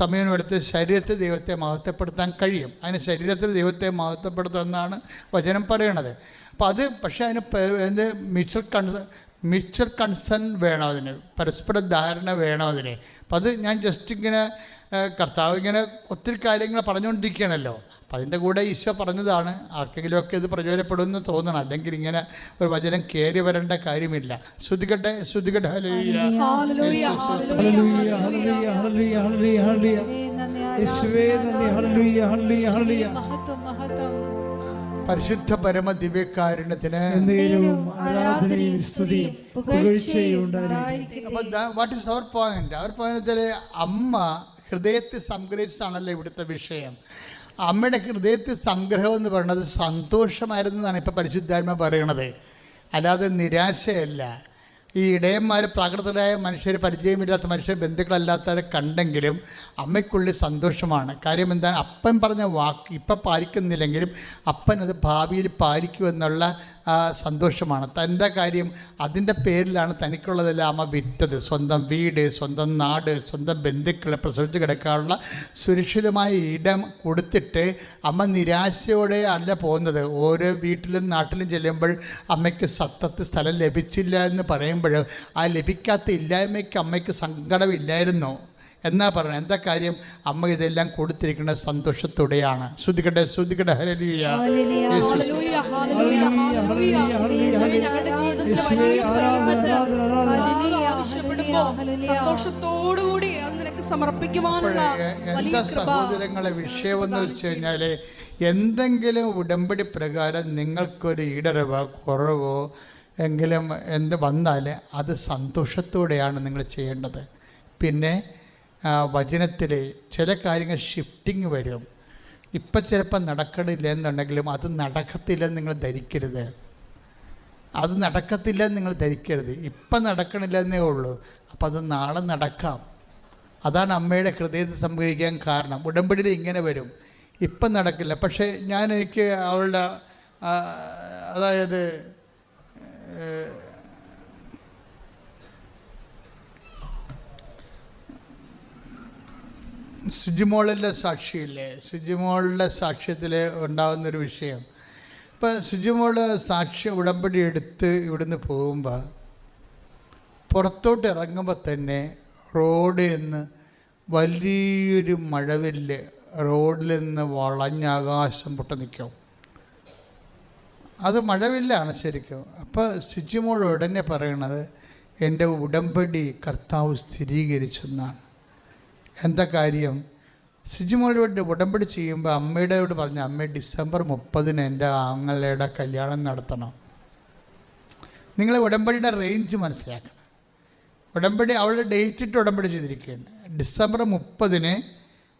സമയം എടുത്ത് ശരീരത്തിൽ ദൈവത്തെ മഹത്വപ്പെടുത്താൻ കഴിയും. അതിന് ശരീരത്തിൽ ദൈവത്തെ മഹത്വപ്പെടുത്തുമെന്നാണ് വചനം പറയണത്. അപ്പോൾ അത് പക്ഷേ അതിന് മ്യൂച്വൽ കൺസേൺ വേണം, അതിന് പരസ്പര ധാരണ വേണം അതിന്. അപ്പം അത് ഞാൻ ജസ്റ്റ് ഇങ്ങനെ കർത്താവ് ഇങ്ങനെ ഒത്തിരി കാര്യങ്ങൾ പറഞ്ഞുകൊണ്ടിരിക്കുകയാണല്ലോ. അപ്പം അതിൻ്റെ കൂടെ ഈശോ പറഞ്ഞതാണ്. ആർക്കെങ്കിലുമൊക്കെ ഇത് പ്രചോദനപ്പെടുമെന്ന് തോന്നണം, അല്ലെങ്കിൽ ഇങ്ങനെ ഒരു വചനം കയറി വരേണ്ട കാര്യമില്ല. ശ്രുതികട്ടെ. ഹല്ലേലൂയ, ഹല്ലേലൂയ, ഹല്ലേലൂയ, ഹല്ലേലൂയ, യേശുവേ നന്ദി. ഹല്ലേലൂയ, ഹല്ലേലൂയ, ഹല്ലേലൂയ. പരിശുദ്ധ പരമ ദിവ്യകാരുണ്യത്തിന് ആരാധനയും സ്തുതിയും പുകഴ്ചയും ഉണ്ടായിരിക്കട്ടെ. അപ്പോൾ what is our point? Our point അമ്മ ഹൃദയത്തിൽ സംഗ്രഹിച്ചതാണല്ലോ ഇവിടുത്തെ വിഷയം. അമ്മയുടെ ഹൃദയത്തിൽ സംഗ്രഹം എന്ന് പറയുന്നത് സന്തോഷമായിരുന്നതാണ് ഇപ്പോൾ പരിശുദ്ധാത്മ പറയണത്, അല്ലാതെ നിരാശയല്ല. ഈ ഇടയന്മാർ പ്രാകൃതരായ മനുഷ്യർ, പരിചയമില്ലാത്ത മനുഷ്യർ, ബന്ധുക്കളല്ലാത്തവരെ കണ്ടെങ്കിലും അമ്മയ്ക്കുള്ളിൽ സന്തോഷമാണ്. കാര്യം എന്താണ്? അപ്പൻ പറഞ്ഞ വാക്ക് ഇപ്പം പാലിക്കുന്നില്ലെങ്കിലും അപ്പൻ അത് ഭാവിയിൽ പാലിക്കുമെന്നുള്ള സന്തോഷമാണ്. തൻ്റെ കാര്യം അതിൻ്റെ പേരിലാണ് തനിക്കുള്ളതെല്ലാം അമ്മ വിറ്റത്. സ്വന്തം വീട്, സ്വന്തം നാട്, സ്വന്തം ബന്ധുക്കളെ പ്രസവിച്ച് കിടക്കാനുള്ള സുരക്ഷിതമായ ഇടം കൊടുത്തിട്ട് അമ്മ നിരാശയോടെ അല്ല പോകുന്നത്. ഓരോ വീട്ടിലും നാട്ടിലും ചെല്ലുമ്പോൾ അമ്മയ്ക്ക് സത്തത്ത് സ്ഥലം ലഭിച്ചില്ല എന്ന് പറയുമ്പോൾ ആ ലഭിക്കാത്ത ഇല്ലായ്മയ്ക്ക് അമ്മയ്ക്ക് സങ്കടമില്ലായിരുന്നു എന്നാ പറയണം. എന്താ കാര്യം? അമ്മ ഇതെല്ലാം കൊടുത്തിരിക്കുന്നത് സന്തോഷത്തോടെയാണ്. ശ്രുതികട്ടെ ശ്രുതികട്ടെ. ഹല്ലേലൂയ. സന്തോഷത്തോടുകൂടി നിനക്ക് സമർപ്പിക്കുവാനുള്ള എന്താ സഹോദരങ്ങളെ വിഷയമെന്ന് വെച്ച് കഴിഞ്ഞാൽ, എന്തെങ്കിലും ഉടമ്പടി പ്രകാരം നിങ്ങൾക്കൊരു ഇടരവോ കുറവോ എങ്കിലും എന്ത് വന്നാൽ അത് സന്തോഷത്തോടെയാണ് നിങ്ങൾ ചെയ്യേണ്ടത്. പിന്നെ വചനത്തിൽ ചില കാര്യങ്ങൾ ഷിഫ്റ്റിങ് വരും. ഇപ്പം ചിലപ്പോൾ നടക്കണില്ല എന്നുണ്ടെങ്കിലും അത് നടക്കത്തില്ലെന്ന് നിങ്ങൾ ധരിക്കരുത്. അത് നടക്കത്തില്ലെന്ന് നിങ്ങൾ ധരിക്കരുത്. ഇപ്പം നടക്കണില്ലെന്നേ ഉള്ളൂ, അപ്പം അത് നാളെ നടക്കാം. അതാണ് അമ്മയുടെ ഹൃദയത്തിൽ സംഭവിക്കാൻ കാരണം. ഉടമ്പടിയിൽ ഇങ്ങനെ വരും, ഇപ്പം നടക്കില്ല, പക്ഷേ എനിക്ക് അവളുടെ അതായത് സിജിമോളിൻ്റെ സാക്ഷിയില്ലേ, സിജിമോളുടെ സാക്ഷ്യത്തിൽ ഉണ്ടാകുന്നൊരു വിഷയം. ഇപ്പം സിജിമോൾ സാക്ഷ്യം ഉടമ്പടി എടുത്ത് ഇവിടുന്ന് പോകുമ്പോൾ പുറത്തോട്ട് ഇറങ്ങുമ്പോൾ തന്നെ റോഡിൽ നിന്ന് വലിയൊരു മഴവില്ല് റോഡിൽ നിന്ന് വളഞ്ഞാകാശം പൊട്ടി നിൽക്കും. അത് മഴവില്ലാണ് ശരിക്കും. അപ്പോൾ സിജിമോൾ ഉടനെ പറയണത് എൻ്റെ ഉടമ്പടി കർത്താവ് സ്ഥിരീകരിച്ചെന്നാണ്. എന്താ കാര്യം? സിജിമോളോട് ഉടമ്പടി ചെയ്യുമ്പോൾ അമ്മയോട് പറഞ്ഞു, അമ്മ ഡിസംബർ 30 എൻ്റെ ആങ്ങളുടെ കല്യാണം നടത്തണം. നിങ്ങൾ ഉടമ്പടിയുടെ റേഞ്ച് മനസ്സിലാക്കണം. ഉടമ്പടി അവളുടെ ഡേറ്റ് ഇട്ട് ഉടമ്പടി ചെയ്തിരിക്കുകയാണ്. ഡിസംബർ 30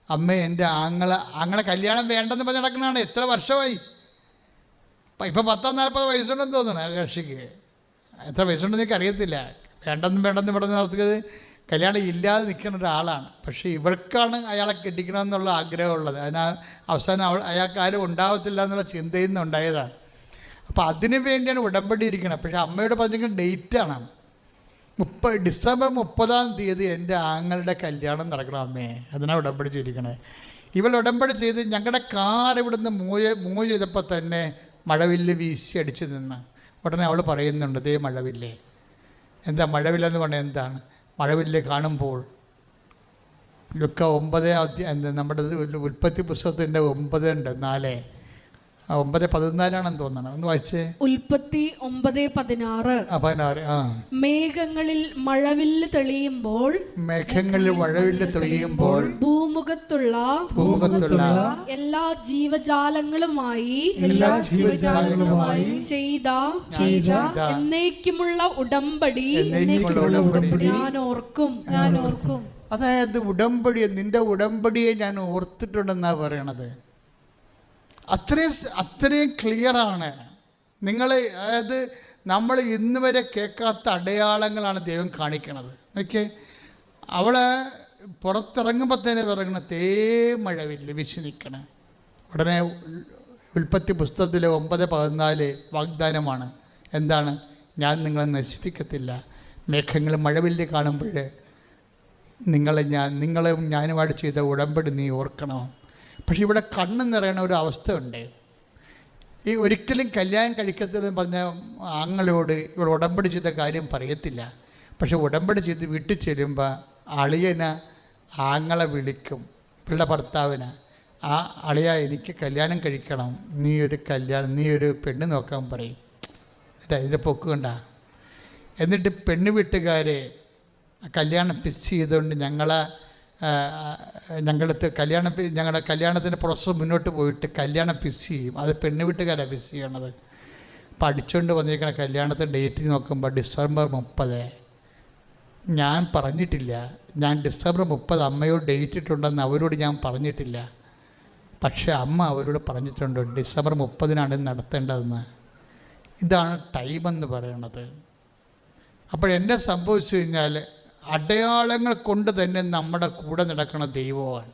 അമ്മ എൻ്റെ ആങ്ങളെ കല്യാണം വേണ്ടെന്ന് പറഞ്ഞ് നടക്കണതാണ്. എത്ര വർഷമായി? ഇപ്പം 40-40 വയസ്സുണ്ടെന്ന് തോന്നുന്നു കക്ഷിക്ക്. എത്ര വയസ്സുണ്ടെന്ന് എനിക്ക് അറിയത്തില്ല. വേണ്ടെന്ന് പറഞ്ഞ് നടത്തിയത് കല്യാണം ഇല്ലാതെ നിൽക്കുന്ന ഒരാളാണ്. പക്ഷേ ഇവൾക്കാണ് അയാളെ കെട്ടിക്കണമെന്നുള്ള ആഗ്രഹമുള്ളത്. അവസാനം അയാൾക്ക് ആരും ഉണ്ടാകത്തില്ല എന്നുള്ള ചിന്തയിൽ നിന്ന് ഉണ്ടായതാണ്. അപ്പോൾ അതിനു വേണ്ടിയാണ് ഉടമ്പടി ഇരിക്കുന്നത്. പക്ഷേ അമ്മയോട് പറഞ്ഞിരിക്കുന്ന ഡേറ്റാണ് ഡിസംബർ 30 എൻ്റെ ആങ്ങളുടെ കല്യാണം നടക്കണം അമ്മേ. അതിനാണ് ഉടമ്പടി ചെയ്തിരിക്കണേ. ഇവൾ ഉടമ്പടി ചെയ്ത് ഞങ്ങളുടെ കാർ ഇവിടുന്ന് മൂവ് ചെയ്തപ്പോൾ തന്നെ മഴവില്ല് വീശി അടിച്ച് നിന്ന്. ഉടനെ അവൾ പറയുന്നുണ്ട്, ദേ മഴവില്ലേ. എന്താ മഴവില്ലെന്ന് പറഞ്ഞാൽ എന്താണ്? മഴവില്ല് കാണുമ്പോൾ ലുക്ക 9 നമ്മുടെ ഉൽപ്പത്തി പുസ്തകത്തിൻ്റെ 9:4 9:14 തോന്നണം. ഒന്ന് വായിച്ചേ. ഉൽപ്പത്തി 9:16. മേഘങ്ങളിൽ മഴവില്ല് തെളിയുമ്പോൾ ഭൂമുഖത്തുള്ള എല്ലാ ജീവജാലങ്ങളുമായി ചെയ്ത എന്നേക്കുമുള്ള ഉടമ്പടി ഞാൻ ഓർക്കും. അതായത് ഉടമ്പടിയെ, നിന്റെ ഉടമ്പടിയെ ഞാൻ ഓർത്തിട്ടുണ്ടെന്നാ പറയണത്. അത്രയും ക്ലിയറാണ്. അതായത് നമ്മൾ ഇന്ന് വരെ കേൾക്കാത്ത അടയാളങ്ങളാണ് ദൈവം കാണിക്കണത്. ഓക്കെ, അവളെ പുറത്തിറങ്ങുമ്പോൾ തന്നെ പറയണ മഴവില്ല് വീശി നിൽക്കണേ. ഉടനെ ഉൽപ്പത്തി പുസ്തകത്തിലെ 9:14 വാഗ്ദാനമാണ്. എന്താണ്? ഞാൻ നിങ്ങളെ നശിപ്പിക്കത്തില്ല. മേഘങ്ങൾ മഴവില്ല് കാണുമ്പോൾ നിങ്ങളും ഞാനുമായിട്ട് ചെയ്ത ഉടമ്പടി നീ ഓർക്കണം. പക്ഷെ ഇവിടെ കണ്ണ് നിറയണ ഒരു അവസ്ഥ ഉണ്ട്. ഈ ഒരിക്കലും കല്യാണം കഴിക്കത്തില്ലെന്ന് പറഞ്ഞ ആങ്ങളോട് ഇവൾ ഉടമ്പടി ചെയ്ത കാര്യം പറയത്തില്ല. പക്ഷെ ഉടമ്പടി ചെയ്ത് വീട്ടിൽ ചെല്ലുമ്പോൾ അളിയന് ആങ്ങളെ വിളിക്കും, ഇവളുടെ ഭർത്താവിന്. ആ അളിയ എനിക്ക് കല്യാണം കഴിക്കണം, നീ ഒരു പെണ്ണ് നോക്കാൻ പറയും. ഇതിൻ്റെ പൊക്കുകണ്ട. എന്നിട്ട് പെണ്ണ് വീട്ടുകാരെ കല്യാണം ഫിക്സ് ചെയ്തുകൊണ്ട് ഞങ്ങളുടെ കല്യാണത്തിൻ്റെ പ്രോസസ്സ് മുന്നോട്ട് പോയിട്ട് കല്യാണം ഫിക്സ് ചെയ്യും. അത് പെണ്ണ് വീട്ടുകാരാണ് ഫിക്സ് ചെയ്യണത്. പഠിച്ചുകൊണ്ട് വന്നിരിക്കണ കല്യാണത്തിൻ്റെ ഡേറ്റ് നോക്കുമ്പോൾ ഡിസംബർ 30. ഞാൻ പറഞ്ഞിട്ടില്ല, ഞാൻ ഡിസംബർ 30 അമ്മയോട് ഡേറ്റ് ഇട്ടുണ്ടെന്ന് അവരോട് ഞാൻ പറഞ്ഞിട്ടില്ല. പക്ഷേ അമ്മ അവരോട് പറഞ്ഞിട്ടുണ്ട് ഡിസംബർ 30 നടത്തേണ്ടതെന്ന്. ഇതാണ് ടൈമെന്ന് പറയണത്. അപ്പോഴെന്നെ സംഭവിച്ചു കഴിഞ്ഞാൽ അടയാളങ്ങൾ കൊണ്ട് തന്നെ നമ്മുടെ കൂടെ നടക്കുന്ന ദൈവമാണ്.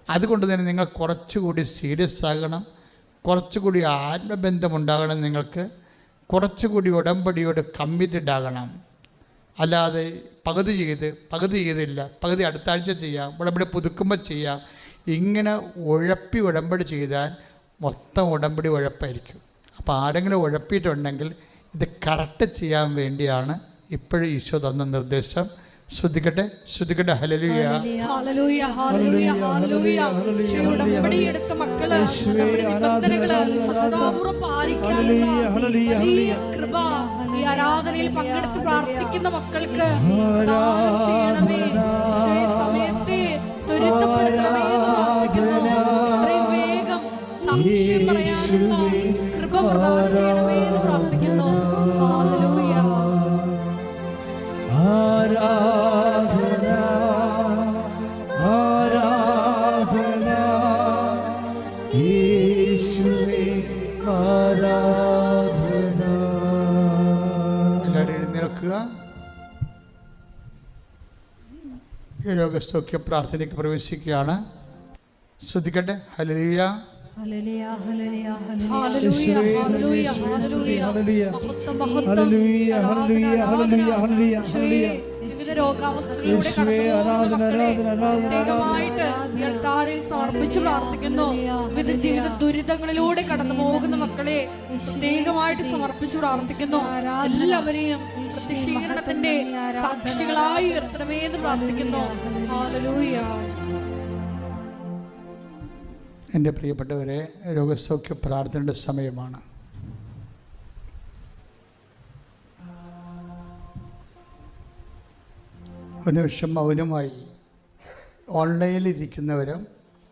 അതുകൊണ്ട് തന്നെ നിങ്ങൾ കുറച്ചുകൂടി സീരിയസ് ആകണം, കുറച്ചുകൂടി ആത്മബന്ധമുണ്ടാകണം നിങ്ങൾക്ക്. കുറച്ചുകൂടി ഉടമ്പടിയോട് കമ്മിറ്റഡ് ആകണം. അല്ലാതെ പകുതി ചെയ്തില്ല, പകുതി അടുത്ത ആഴ്ച ചെയ്യാം, ഉടമ്പടി പുതുക്കുമ്പോൾ ചെയ്യാം, ഇങ്ങനെ ഉഴപ്പി ഉടമ്പടി ചെയ്താൽ മൊത്തം ഉടമ്പടി ഉഴപ്പായിരിക്കും. അപ്പോൾ ആരെങ്കിലും ഉഴപ്പിയിട്ടുണ്ടെങ്കിൽ ഇത് കറക്റ്റ് ചെയ്യാൻ വേണ്ടിയാണ് ഇപ്പോഴും ഈശോ തന്ന നിർദ്ദേശം. ശ്രദ്ധിക്കട്ടെ. ഹല്ലേലൂയ, ഹല്ലേലൂയ, ഹല്ലേലൂയ, ഹല്ലേലൂയ. ഉടമ്പടിയെടുത്ത മക്കള് നമ്മുടെ നിബന്ധനകള് സദാപൂർവ്വം പാലിക്കാനുള്ള വലിയ കൃപ ഈ ആരാധനയിൽ പങ്കെടുത്ത് പ്രാർത്ഥിക്കുന്ന മക്കൾക്ക് ദാനം ചെയ്യണമേ. ഈ സമയത്തെ ത്വരിതപ്പെടുത്തണമേ എന്ന് പ്രാർത്ഥിക്കുന്നു. എത്രയും വേഗം സാക്ഷ്യം പറയാനുള്ള കൃപ പ്രദാനം ചെയ്യണമേ എന്ന് പ്രാർത്ഥിക്കുന്നു. ഹല്ലേലൂയ. ആരാധന ആരാധന യേശുവേ ആരാധന. എല്ലാവരും എഴുന്നേൽക്കുക. രോഗസൗഖ്യ പ്രാർത്ഥനയ്ക്ക് പ്രവേശിക്കുകയാണ്. ശ്രദ്ധിക്കട്ടെ. ഹല്ലേലൂയ, ഹല്ലേലൂയ, ഹല്ലേലൂയ, ഹല്ലേലൂയ, ഹല്ലേലൂയ. വിവിധ രോഗാവസ്ഥകളിലൂടെ പ്രത്യേകമായിട്ട് ഈ അൾത്താരയിൽ സമർപ്പിച്ച് പ്രാർത്ഥിക്കുന്നു. വിവിധ ജീവിത ദുരിതങ്ങളിലൂടെ കടന്നു പോകുന്ന മക്കളെ പ്രത്യേകമായിട്ട് സമർപ്പിച്ച് പ്രാർത്ഥിക്കുന്നു. എല്ലാവരെയും പ്രത്യക്ഷീകരണത്തിന്റെ സാക്ഷികളായി ഉയർത്തണമേ എന്ന് പ്രാർത്ഥിക്കുന്നു. ഹല്ലേലൂയ. എൻ്റെ പ്രിയപ്പെട്ടവരെ, രോഗസൗഖ്യ പ്രാർത്ഥനയുടെ സമയമാണ്. ഒരു നിമിഷം മൗനമായി ഓൺലൈനിലിരിക്കുന്നവരും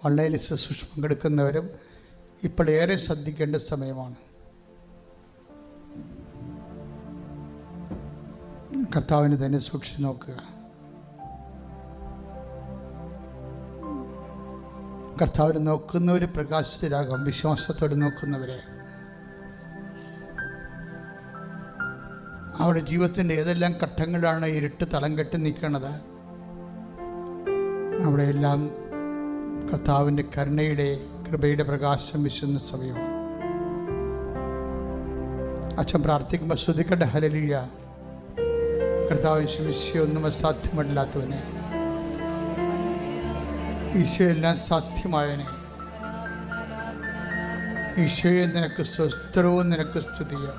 ഓൺലൈനിൽ ശുശ്രൂഷ പങ്കെടുക്കുന്നവരും ഇപ്പോൾ ഏറെ ശ്രദ്ധിക്കേണ്ട സമയമാണ്. കർത്താവിനെ തന്നെ സൂക്ഷിച്ച് നോക്കുക. കർത്താവിനെ നോക്കുന്നവർ പ്രകാശത്തിലാകാം. വിശ്വാസത്തോടെ നോക്കുന്നവരെ അവരുടെ ജീവിതത്തിൻ്റെ ഏതെല്ലാം ഘട്ടങ്ങളിലാണ് ഇരുട്ട് തളം കെട്ടി നിൽക്കുന്നത്, അവിടെയെല്ലാം കർത്താവിൻ്റെ കരുണയുടെ കൃപയുടെ പ്രകാശം വീശുന്ന സമയമാണ്. അച്ഛൻ പ്രാർത്ഥിക്കുമ്പോൾ ശ്രദ്ധിക്കട്ടെ. ഹല്ലേലൂയ. കർത്താവ് ഈശോയൊന്നും അസാധ്യമല്ലാത്തവനെ, ഈശോയെല്ലാം സാധ്യമായവനെ, ഈശോയെ നിനക്ക് സ്വസ്ത്രവും നിനക്ക് സ്തുതിയും,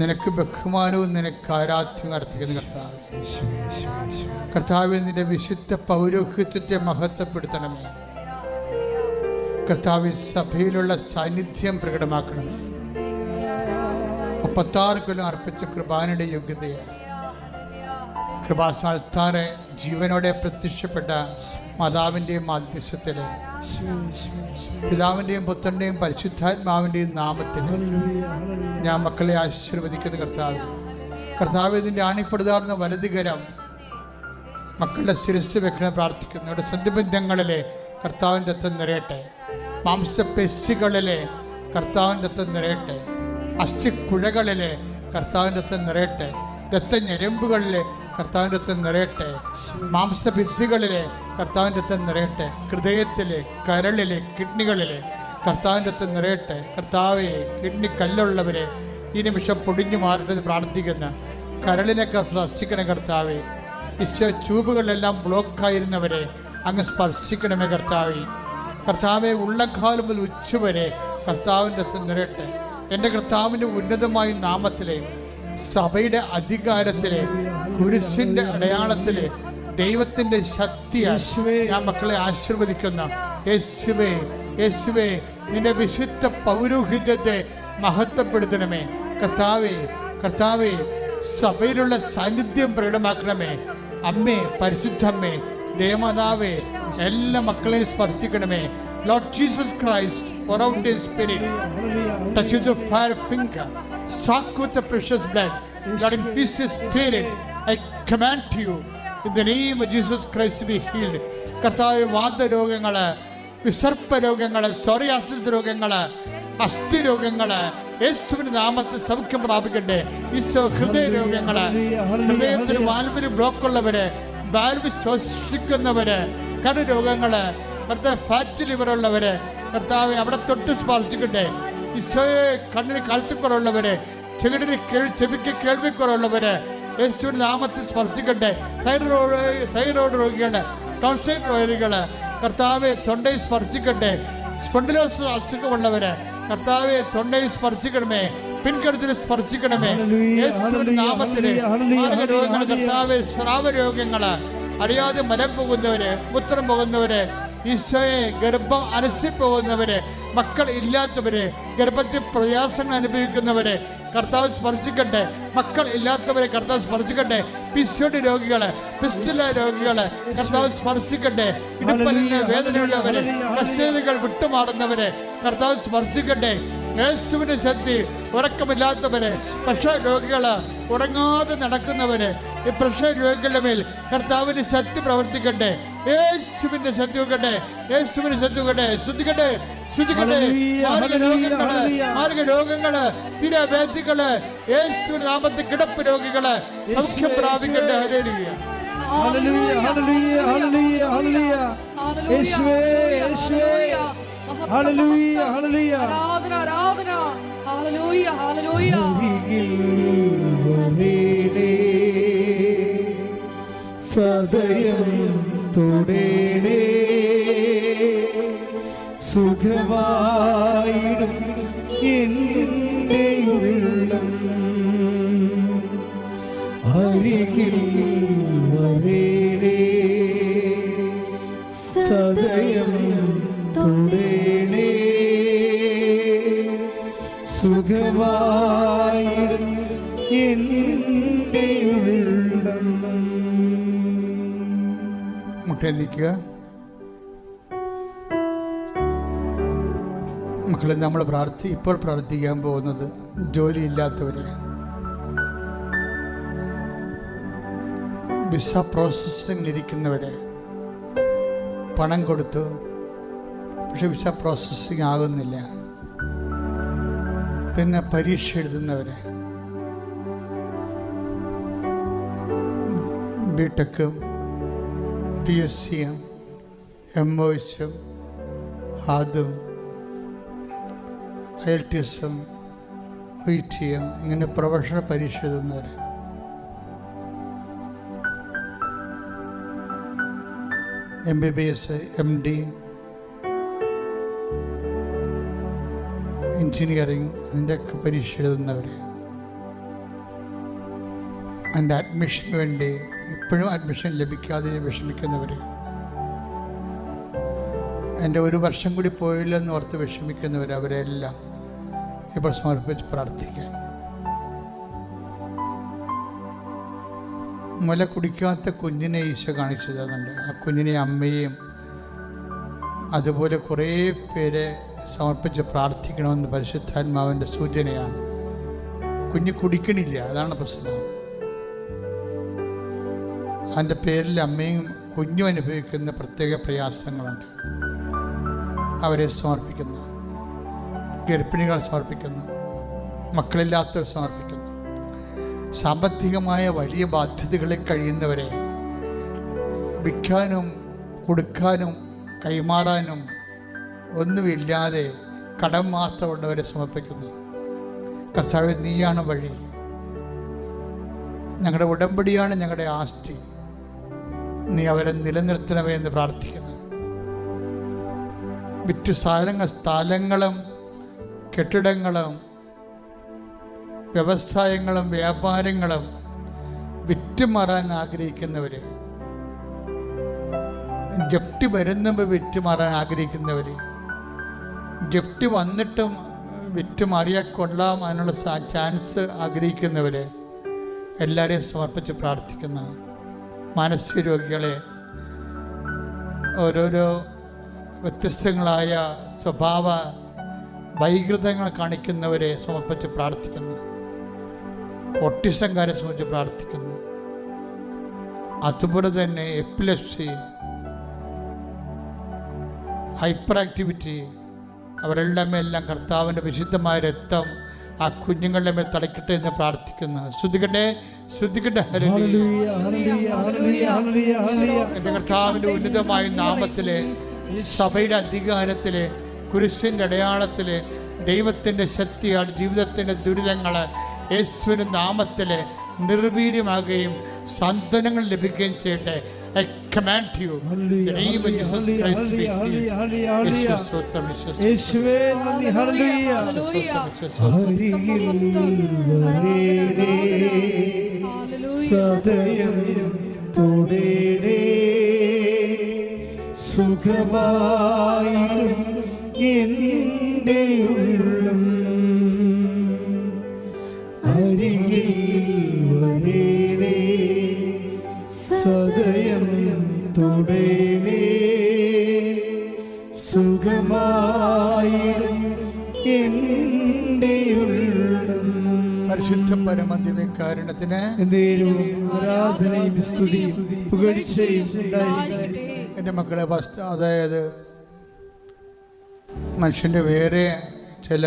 നിനക്ക് ബഹുമാനവും നിനക്ക് ആരാധ്യം അർപ്പിക്കുന്ന കർത്താവ്. കർത്താവ് നിന്റെ വിശുദ്ധ പൗരോഹിത്യത്തെ മഹത്വപ്പെടുത്തണമേ. കർത്താവ് സഭയിലുള്ള സാന്നിധ്യം പ്രകടമാക്കണമേ. 36 കൊല്ലം അർപ്പിച്ച കൃപാനയുടെ യോഗ്യതയെ കൃപാസ്ഥാനത്താറെ ജീവനോടെ പ്രത്യക്ഷപ്പെട്ട മാതാവിൻ്റെയും മാധ്യസ്ഥത്തിലെ പിതാവിൻ്റെയും പുത്രൻ്റെയും പരിശുദ്ധാത്മാവിൻ്റെയും നാമത്തിൽ ഞാൻ മക്കളെ ആശീർവദിക്കുന്ന കർത്താവ് ഇതിൻ്റെ ആണിപ്പെടുതാർന്ന വലതുകരം മക്കളുടെ ശിരസ് വെക്കണ പ്രാർത്ഥിക്കുന്നു. ഇവിടെ സന്ധിബന്ധങ്ങളിലെ കർത്താവിൻ്റെ രക്തം നിറയട്ടെ. മാംസപേശികളിലെ കർത്താവിൻ്റെ രക്തം നിറയട്ടെ. അസ്ഥിക്കുഴകളിലെ കർത്താവിൻ്റെ രക്തം നിറയട്ടെ. രക്തഞരമ്പുകളിലെ കർത്താവിൻ്റെ രക്തം നിറയട്ടെ. മാംസഭിത്തികളിലെ കർത്താവിൻ്റെ രക്തം നിറയട്ടെ. ഹൃദയത്തിലെ, കരളിലെ, കിഡ്നികളിലെ കർത്താവിൻ്റെ രക്തം നിറയട്ടെ. കർത്താവെ, കിഡ്നി കല്ലുള്ളവരെ ഈ നിമിഷം പൊടിഞ്ഞു മാറട്ടെന്ന് പ്രാർത്ഥിക്കുന്ന കരളിനൊക്കെ സ്പർശിക്കണേ കർത്താവെ. ട്യൂബുകളിലെല്ലാം ബ്ലോക്കായിരുന്നവരെ അങ്ങ് സ്പർശിക്കണമേ കർത്താവെ. കർത്താവെ, ഉള്ളക്കാലം മുതൽ ഉച്ചവരെ കർത്താവിൻ്റെ രക്തം നിറയട്ടെ. എൻ്റെ കർത്താവിൻ്റെ ഉന്നതമായ നാമത്തിലെ, സഭയുടെ അധികാരത്തിലെ, കുരിശിൻ്റെ അടയാളത്തിലെ ദൈവത്തിൻ്റെ ശക്തിയായി ഞാൻ മക്കളെ ആശീർവദിക്കുന്ന യേശുവേ, യേശുവേ, നിന്റെ വിശുദ്ധ പൗരോഹിത്യത്തെ മഹത്വപ്പെടുത്തണമേ കർത്താവേ. കർത്താവേ, സഭയിലുള്ള സാന്നിധ്യം പ്രകടമാക്കണമേ. അമ്മേ, പരിശുദ്ധമ്മേ, ദേവമാതാവേ, എല്ലാ മക്കളെയും സ്പർശിക്കണമേ. Lord Jesus Christ, pour out His Spirit, touch with your fire finger, soak with the precious blood. Lord, infuse His Spirit. I command to you, in the name of Jesus Christ, to be healed. കർത്താവ്, വാതരോഗങ്ങൾ, വിസർപ്പ രോഗങ്ങൾ, psoriasis രോഗങ്ങൾ, അസ്ഥി രോഗങ്ങൾ യേശുവിന്റെ നാമത്തിൽ സൗഖ്യം പ്രാപിക്കട്ടെ. ഈശോ, ഹൃദയ രോഗങ്ങൾ, ഹൃദയത്തിന് വാൽവിന് ബ്ലോക്കുള്ളവര്, വാൽവ് ശ്വസിക്കുന്നവര്, കടുരോഗങ്ങള്, കർത്താവ് ഫാറ്റ് ലിവർ ഉള്ളവര്, കർത്താവ് അവിടെ തൊട്ട് സ്പർശിക്കട്ടെ. ഈശോയെ കണ്ണിന് കാഴ്ചക്കുറവുള്ളവരെ, ചെവിക്ക് കേൾവിക്കുറവുള്ളവരെ യേശുവിന്റെ നാമത്തിൽ സ്പർശിക്കട്ടെ. തൈറോയ്ഡ് രോഗികള്, ടോൺസിൽ രോഗികള് കർത്താവെ തൊണ്ടയിൽ സ്പർശിക്കട്ടെ. സ്പോണ്ടിലോസിസ് അസുഖമുള്ളവരെ കർത്താവെ തൊണ്ടയിൽ സ്പർശിക്കണമേ, പിൻകഴുത്തിൽ സ്പർശിക്കണമേ യേശുവിന്റെ നാമത്തില്. രോഗങ്ങള് കർത്താവെ, സ്രാവ രോഗങ്ങള്, അറിയാതെ മലം പോകുന്നവര്, മൂത്രം പോകുന്നവര്, ഈശോയെ ഗർഭം അലസിപ്പോകുന്നവര്, മക്കൾ ഇല്ലാത്തവര്, ഗർഭത്തിൽ പ്രയാസങ്ങൾ അനുഭവിക്കുന്നവര് കർത്താവ് സ്പർശിക്കട്ടെ. മക്കൾ ഇല്ലാത്തവരെ കർത്താവ് സ്പർശിക്കട്ടെ. പിസ്യോടി രോഗികള്, പിസ്റ്റുല രോഗികള് കർത്താവ് സ്പർശിക്കട്ടെ. ഇടുപ്പലിന് വേദനയുള്ളവര്, കശേരുകൾ വിട്ടുമാറുന്നവരെ കർത്താവ് സ്പർശിക്കട്ടെ. യേശുവിന്റെ ശക്തി. ഉറക്കമില്ലാത്തവര്, പ്രഷർ രോഗികള്, ഉറങ്ങാതെ നടക്കുന്നവര്, ഈ പ്രഷർ രോഗികളുടെ മേൽ കർത്താവിന്റെ ശക്തി പ്രവർത്തിക്കട്ടെ. യേശുവിന്റെ ശക്തി വെക്കട്ടെ, യേശുവിന്റെ ശക്തി വെക്കട്ടെ. ശ്രദ്ധിക്കട്ടെ, ശ്രദ്ധിക്കട്ടെ. മാർഗരോഗങ്ങള്, തിരവേദികള്, യേശുവിന്റെ നാമത്തിൽ കിടപ്പ് രോഗികള് സൗഖ്യം പ്രാപിക്കട്ടെ. ഹല്ലേലൂയ, ഹല്ലേലൂയ, ഹല്ലേലൂയ, ഹല്ലേലൂയ, ഹല്ലേലൂയ. യേശുവേ, യേശുവേ, ഹല്ലേലൂയ, ഹല്ലേലൂയ. ആരാധന, ആരാധന. ഹല്ലേലൂയ, ഹല്ലേലൂയ. സദയം തൊടേണേ, സുഖമായിടും എൻ്റെ ഉള്ളം, അരികിൽ വരേണേ, സദയം തൊടേണേ, സുഖമായിടും എൻ്റെ ഉള്ളം. മുട്ടേ നിൽക്കുക. മക്കളെ, നമ്മൾ ഇപ്പോൾ പ്രാർത്ഥിക്കാൻ പോകുന്നത് ജോലിയില്ലാത്തവരെ, വിസ പ്രോസസ്സിങ്ങിലിരിക്കുന്നവരെ, പണം കൊടുത്തു പക്ഷെ വിസ പ്രോസസ്സിങ് ആകുന്നില്ല, പിന്നെ പരീക്ഷ എഴുതുന്നവരെ, ബിടെക്കും PSCയും MOHും ഹാദും IELTSും IITയും ഇങ്ങനെ പ്രൊഫഷണൽ പരീക്ഷ എഴുതുന്നവർ, MBBS MD എഞ്ചിനീയറിങ് അതിൻ്റെയൊക്കെ പരീക്ഷ എഴുതുന്നവർ, അതിൻ്റെ അഡ്മിഷന് വേണ്ടി ഇപ്പോഴും അഡ്മിഷൻ ലഭിക്കാതെ വിഷമിക്കുന്നവർ, എൻ്റെ ഒരു വർഷം കൂടി പോയില്ലെന്ന് ഓർത്ത് വിഷമിക്കുന്നവർ, അവരെല്ലാം ഇപ്പോൾ സമർപ്പിച്ച് പ്രാർത്ഥിക്കാൻ. മുല കുടിക്കാത്ത കുഞ്ഞിനെ ഈശോ കാണിച്ചു തരുന്നുണ്ട്. ആ കുഞ്ഞിനെ അമ്മയെയും അതുപോലെ കുറേ പേരെ സമർപ്പിച്ച് പ്രാർത്ഥിക്കണമെന്ന് പരിശുദ്ധാത്മാവിൻ്റെ സൂചനയാണ്. കുഞ്ഞ് കുടിക്കണില്ല, അതാണ് പ്രശ്നം. അതിൻ്റെ പേരിൽ അമ്മയും കുഞ്ഞും അനുഭവിക്കുന്ന പ്രത്യേക പ്രയാസങ്ങളുണ്ട്. അവരെ സമർപ്പിക്കുന്നു, ഗർഭിണികൾ സമർപ്പിക്കുന്നു, മക്കളില്ലാത്തവർ സമർപ്പിക്കുന്നു. സാമ്പത്തികമായ വലിയ ബാധ്യതകളിൽ കഴിയുന്നവരെ വിൽക്കാനും കൊടുക്കാനും കൈമാറാനും ഒന്നുമില്ലാതെ കടം മാത്രമുള്ളവരെ സമർപ്പിക്കുന്നു. കർത്താവേ, നീയാണ് വഴി, ഞങ്ങളുടെ ഉടമ്പടിയാണ് ഞങ്ങളുടെ ആസ്തി, നീ അവരെ നിലനിർത്തണമേ എന്ന് പ്രാർത്ഥിക്കുന്നു. വിറ്റ് സ്ഥലങ്ങളും കെട്ടിടങ്ങളും വ്യവസായങ്ങളും വ്യാപാരങ്ങളും വിറ്റുമാറാൻ ആഗ്രഹിക്കുന്നവർ, ജപ്തി വരുന്നപ്പോൾ വിറ്റുമാറാൻ ആഗ്രഹിക്കുന്നവർ, ജപ്തി വന്നിട്ടും വിറ്റുമാറിയാൽ കൊള്ളാം അതിനുള്ള ചാൻസ് ആഗ്രഹിക്കുന്നവർ എല്ലാവരെയും സമർപ്പിച്ച് പ്രാർത്ഥിക്കുന്ന മാനസിക രോഗികളെ, ഓരോരോ വ്യത്യസ്തങ്ങളായ സ്വഭാവ വൈകൃതങ്ങൾ കാണിക്കുന്നവരെ സമർപ്പിച്ച് പ്രാർത്ഥിക്കുന്നു. ഓട്ടിസംകാരെ സംബന്ധിച്ച് പ്രാർത്ഥിക്കുന്നു. അതുപോലെ തന്നെ എപ്പിലെപ്സി, ഹൈപ്പർ ആക്ടിവിറ്റി, അവരുടെ മേലെല്ലാം കർത്താവിൻ്റെ വിശുദ്ധമായ രക്തം ആ കുഞ്ഞുങ്ങളുടെ മേൽ തടയ്ക്കട്ടെ എന്ന് പ്രാർത്ഥിക്കുന്നു. ശ്രദ്ധിക്കട്ടെ, ശ്രദ്ധിക്കട്ടെ. എൻ്റെ കർത്താവിൻ്റെ ഉന്നതമായ നാമത്തിലെ സഭയുടെ അധികാരത്തിലെ കുരിശിൻ്റെ അടയാളത്തിലെ ദൈവത്തിൻ്റെ ശക്തിയാൽ ജീവിതത്തിൻ്റെ ദുരിതങ്ങൾ യേശുവിൻ്റെ നാമത്തിൽ നിർവീര്യമാകുകയും സാന്ത്വനങ്ങൾ ലഭിക്കുകയും ചെയ്യട്ടെ. I command you in the name of Jesus Christ to be healed. യേശുവേ നന്ദി. ഹല്ലേലൂയ. സദയം തൊടേടേ സുഖമായിടും എൻ്റെ ഉള്ളം അരികിൽ വരേടേ സദയം തൊടേടേ സുഖമായിടും എൻ്റെ ഉള്ളം. പരിശുദ്ധ പരമദിവ്യകാരുണ്യത്തിന് ആരാധനയും സ്തുതിയും പുകഴ്ചയും ഉണ്ടായിരിക്കട്ടെ. എൻ്റെ മക്കളെ, അതായത് മനുഷ്യൻ്റെ വേറെ ചില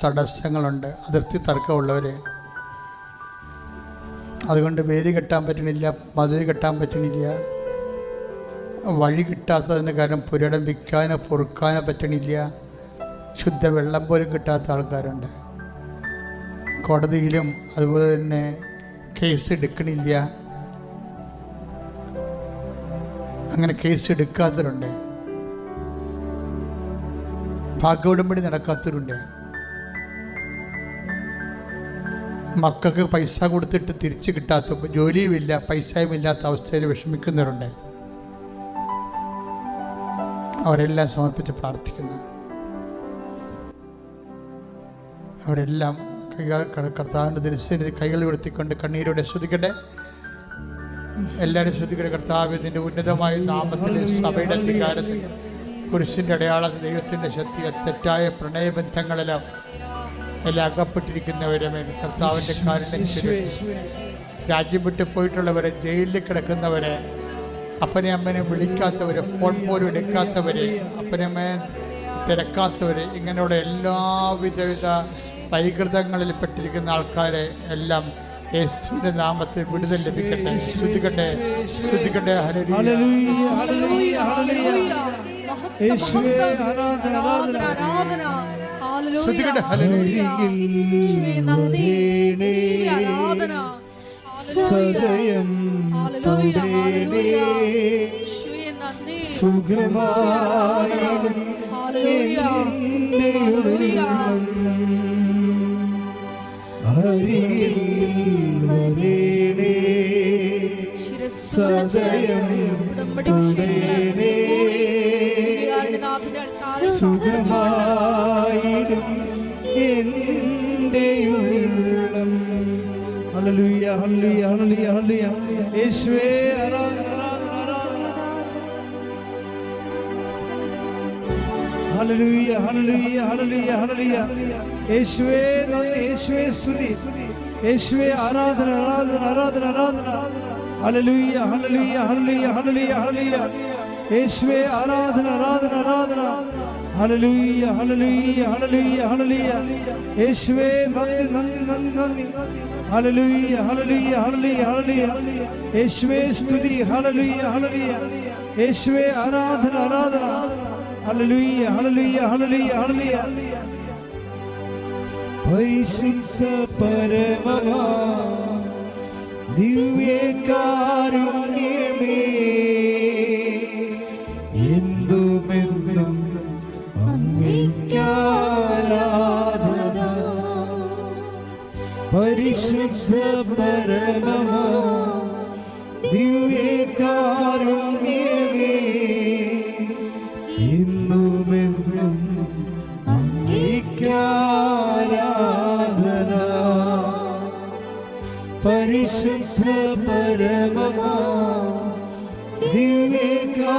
തടസ്സങ്ങളുണ്ട്, അതിർത്തി തർക്കമുള്ളവർ. അതുകൊണ്ട് വേര് കെട്ടാൻ പറ്റണില്ല, മതിൽ കെട്ടാൻ പറ്റണില്ല, വഴി കിട്ടാത്തതിൻ്റെ കാരണം പുരടം വിൽക്കാനോ പൊറുക്കാനോ പറ്റണില്ല, ശുദ്ധ വെള്ളം പോലും കിട്ടാത്ത ആൾക്കാരുണ്ട്. കോടതിയിലും അതുപോലെ തന്നെ കേസ് എടുക്കണില്ല, അങ്ങനെ കേസ് എടുക്കാത്തവരുണ്ട്, ഭാഗ്യോടമ്പടി നടക്കാത്തവരുണ്ട്, മക്കൾക്ക് പൈസ കൊടുത്തിട്ട് തിരിച്ച് കിട്ടാത്ത, ജോലിയുമില്ല പൈസയും ഇല്ലാത്ത അവസ്ഥയിൽ വിഷമിക്കുന്നവരുണ്ട്. അവരെല്ലാം സമർപ്പിച്ച് പ്രാർത്ഥിക്കുന്നു. അവരെല്ലാം കർത്താവിൻ്റെ ദൃശ്യത്തിൽ കൈകൾ ഉയർത്തിക്കൊണ്ട് കണ്ണീരോടെ ശ്രദ്ധിക്കട്ടെ. എല്ലാവരും ശ്രദ്ധിക്കട്ടെ. കർത്താവ് ഇതിൻ്റെ ഉന്നതമായ നാമത്തിൽ സഭയുടെ അധികാരത്തിൽ കുരിശിൻ്റെ അടയാളം ദൈവത്തിൻ്റെ ശക്തി തെറ്റായ പ്രണയബന്ധങ്ങളെല്ലാം എല്ലാം അകപ്പെട്ടിരിക്കുന്നവരെ കർത്താവിൻ്റെ കാരുണ്യം, രാജ്യം വിട്ടു പോയിട്ടുള്ളവരെ, ജയിലിൽ കിടക്കുന്നവരെ, അപ്പനെ അമ്മനെ വിളിക്കാത്തവരെ, ഫോൺ പോലും എടുക്കാത്തവരെ, അപ്പനമ്മയെ തിരക്കാത്തവരെ, ഇങ്ങനെയുള്ള എല്ലാവിധ വൈകൃതങ്ങളിൽ പെട്ടിരിക്കുന്ന ആൾക്കാരെ എല്ലാം യേശുവിന്റെ നാമത്തിൽ വിടുതൽ ലഭിക്കട്ടെ. ശ്രദ്ധിക്കട്ടെ, ശ്രദ്ധിക്കട്ടെ. ഹല്ലേലൂയ, ഹല്ലേലൂയ, ഹല്ലേലൂയ. യേശുവേ ആരാധന, ആരാധന, ആരാധന. ശ്രദ്ധിക്കട്ടെ. ഹല്ലേലൂയ. സദയം തൊടേടേ സുഖമായിടും എൻ്റെ ഉള്ളം അരികിൽ വരേടേ സദയം തൊടേടേ സുഖമായിടും എൻ്റെ ഉള്ളം. ഹല്ലേലൂയ, ഹല്ലേലൂയ, ഹല്ലേലൂയ, ഹല്ലേലൂയ. യേശുവേ ആരാധന, ആരാധന, ആരാധന. ഹല്ലേലൂയ, ഹല്ലേലൂയ, ഹല്ലേലൂയ, ഹല്ലേലൂയ. യേശുവേ നന്ദി, യേശുവേ സ്തുതി, യേശുവേ ആരാധന, ആരാധന, ആരാധന, ആരാധന. ഹല്ലേലൂയ, ഹല്ലേലൂയ, ഹല്ലേലൂയ, ഹല്ലേലൂയ, ഹല്ലേലൂയ. യേശുവേ ആരാധന, ആരാധന, ആരാധന. ഹല്ലേലൂയ, ഹല്ലേലൂയ, ഹല്ലേലൂയ, ഹല്ലേലൂയ. യേശുവേ നന്ദി, നന്ദി, നന്ദി, നന്ദി. ഹല്ലേലൂയ, ഹല്ലേലൂയ, ഹല്ലേലൂയ, ഹല്ലേലൂയ. യേശുവേ സ്തുതി. ഹല്ലേലൂയ, ഹല്ലേലൂയ. യേശുവേ ആരാധന, ആരാധന. ഹല്ലേലൂയ, ഹല്ലേലൂയ, ഹല്ലേലൂയ, ഹല്ലേലൂയ. പരിശുദ്ധ പരമമാ ദിവ്യകാരുണ്യമേ എന്തുമെന്നും അങ്ങേക്കാരാധന. പരിശുദ്ധ പരമമാ ദിവ്യകാരുണ്യമേ എന്നുമെന്നും അങ്ങേക്കാരാധന. പരിശുദ്ധ പരമമാ ദിവ്യകാരുണ്യമേ